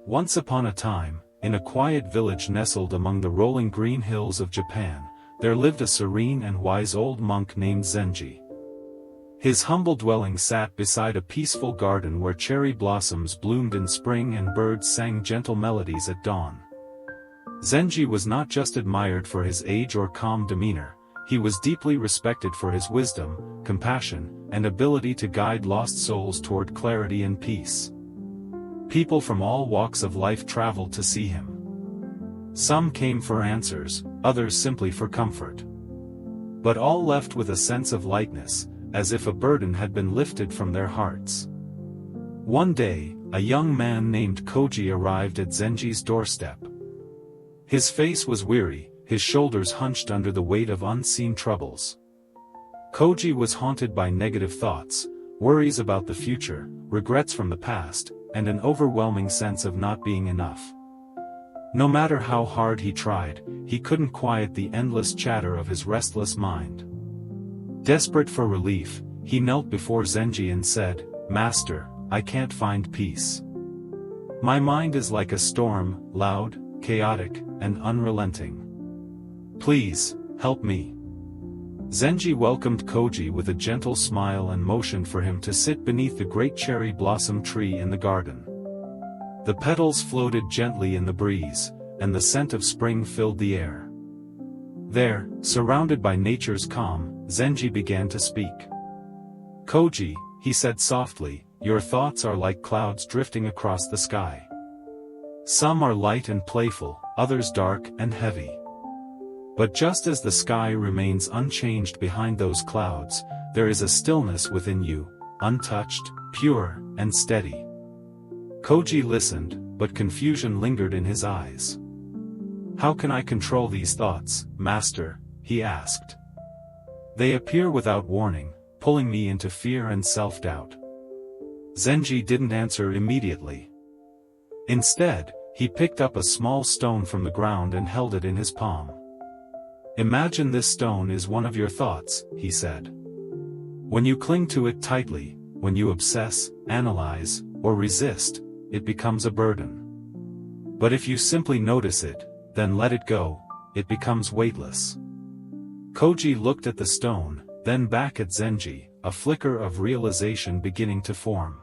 Once upon a time, in a quiet village nestled among the rolling green hills of Japan, there lived a serene and wise old monk named Zenji. His humble dwelling sat beside a peaceful garden where cherry blossoms bloomed in spring and birds sang gentle melodies at dawn. Zenji was not just admired for his age or calm demeanor, he was deeply respected for his wisdom, compassion, and ability to guide lost souls toward clarity and peace. People from all walks of life traveled to see him. Some came for answers, others simply for comfort. But all left with a sense of lightness, as if a burden had been lifted from their hearts. One day, a young man named Koji arrived at Zenji's doorstep. His face was weary, his shoulders hunched under the weight of unseen troubles. Koji was haunted by negative thoughts, worries about the future, regrets from the past, and an overwhelming sense of not being enough. No matter how hard he tried, he couldn't quiet the endless chatter of his restless mind. Desperate for relief, he knelt before Zenji and said, "Master, I can't find peace. My mind is like a storm, loud, chaotic, and unrelenting. Please, help me." Zenji welcomed Koji with a gentle smile and motioned for him to sit beneath the great cherry blossom tree in the garden. The petals floated gently in the breeze, and the scent of spring filled the air. There, surrounded by nature's calm, Zenji began to speak. "Koji," he said softly, "your thoughts are like clouds drifting across the sky. Some are light and playful, others dark and heavy. But just as the sky remains unchanged behind those clouds, there is a stillness within you, untouched, pure, and steady." Koji listened, but confusion lingered in his eyes. "How can I control these thoughts, Master?" he asked. "They appear without warning, pulling me into fear and self-doubt." Zenji didn't answer immediately. Instead, he picked up a small stone from the ground and held it in his palm. "Imagine this stone is one of your thoughts," he said. "When you cling to it tightly, when you obsess, analyze, or resist, it becomes a burden. But if you simply notice it, then let it go, it becomes weightless." Koji looked at the stone, then back at Zenji, a flicker of realization beginning to form.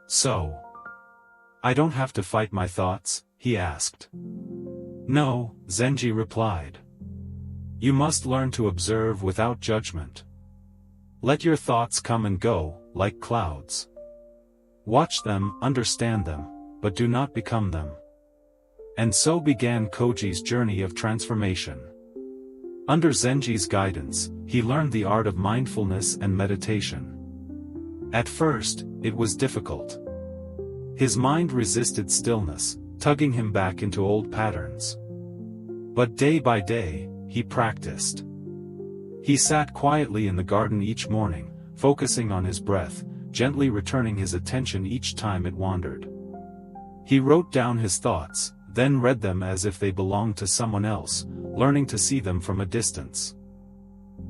"So, I don't have to fight my thoughts?" he asked. "No," Zenji replied. "You must learn to observe without judgment. Let your thoughts come and go, like clouds. Watch them, understand them, but do not become them." And so began Koji's journey of transformation. Under Zenji's guidance, he learned the art of mindfulness and meditation. At first, it was difficult. His mind resisted stillness, tugging him back into old patterns. But day by day, he practiced. He sat quietly in the garden each morning, focusing on his breath, gently returning his attention each time it wandered. He wrote down his thoughts, then read them as if they belonged to someone else, learning to see them from a distance.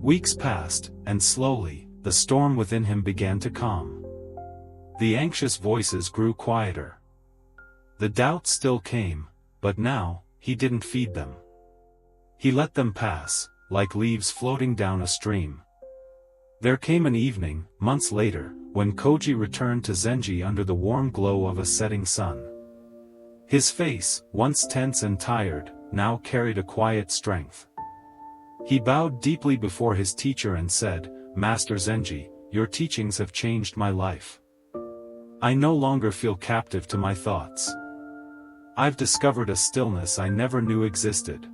Weeks passed, and slowly, the storm within him began to calm. The anxious voices grew quieter. The doubts still came, but now, he didn't feed them. He let them pass, like leaves floating down a stream. There came an evening, months later, when Koji returned to Zenji under the warm glow of a setting sun. His face, once tense and tired, now carried a quiet strength. He bowed deeply before his teacher and said, "Master Zenji, your teachings have changed my life. I no longer feel captive to my thoughts. I've discovered a stillness I never knew existed."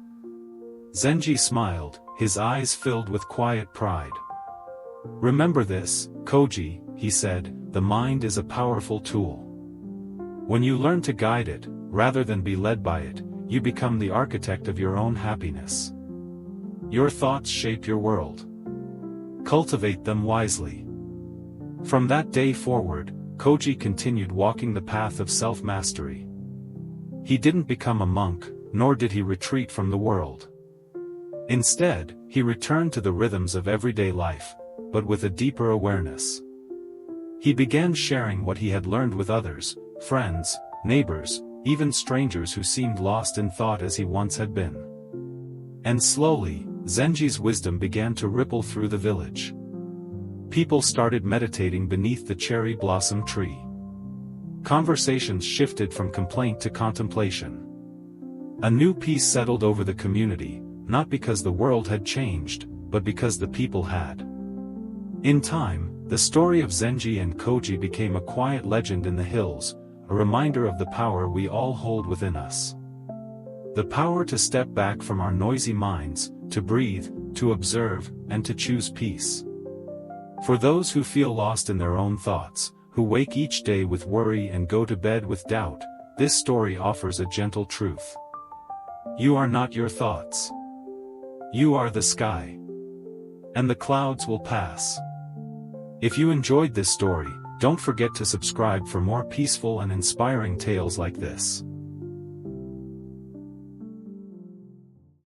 Zenji smiled, his eyes filled with quiet pride. "Remember this, Koji," he said, "the mind is a powerful tool. When you learn to guide it, rather than be led by it, you become the architect of your own happiness. Your thoughts shape your world. Cultivate them wisely." From that day forward, Koji continued walking the path of self-mastery. He didn't become a monk, nor did he retreat from the world. Instead, he returned to the rhythms of everyday life, but with a deeper awareness. He began sharing what he had learned with others, friends, neighbors, even strangers who seemed lost in thought as he once had been. And slowly, Zenji's wisdom began to ripple through the village. People started meditating beneath the cherry blossom tree. Conversations shifted from complaint to contemplation. A new peace settled over the community, not because the world had changed, but because the people had. In time, the story of Zenji and Koji became a quiet legend in the hills, a reminder of the power we all hold within us. The power to step back from our noisy minds, to breathe, to observe, and to choose peace. For those who feel lost in their own thoughts, who wake each day with worry and go to bed with doubt, this story offers a gentle truth. You are not your thoughts. You are the sky. And the clouds will pass. If you enjoyed this story, don't forget to subscribe for more peaceful and inspiring tales like this.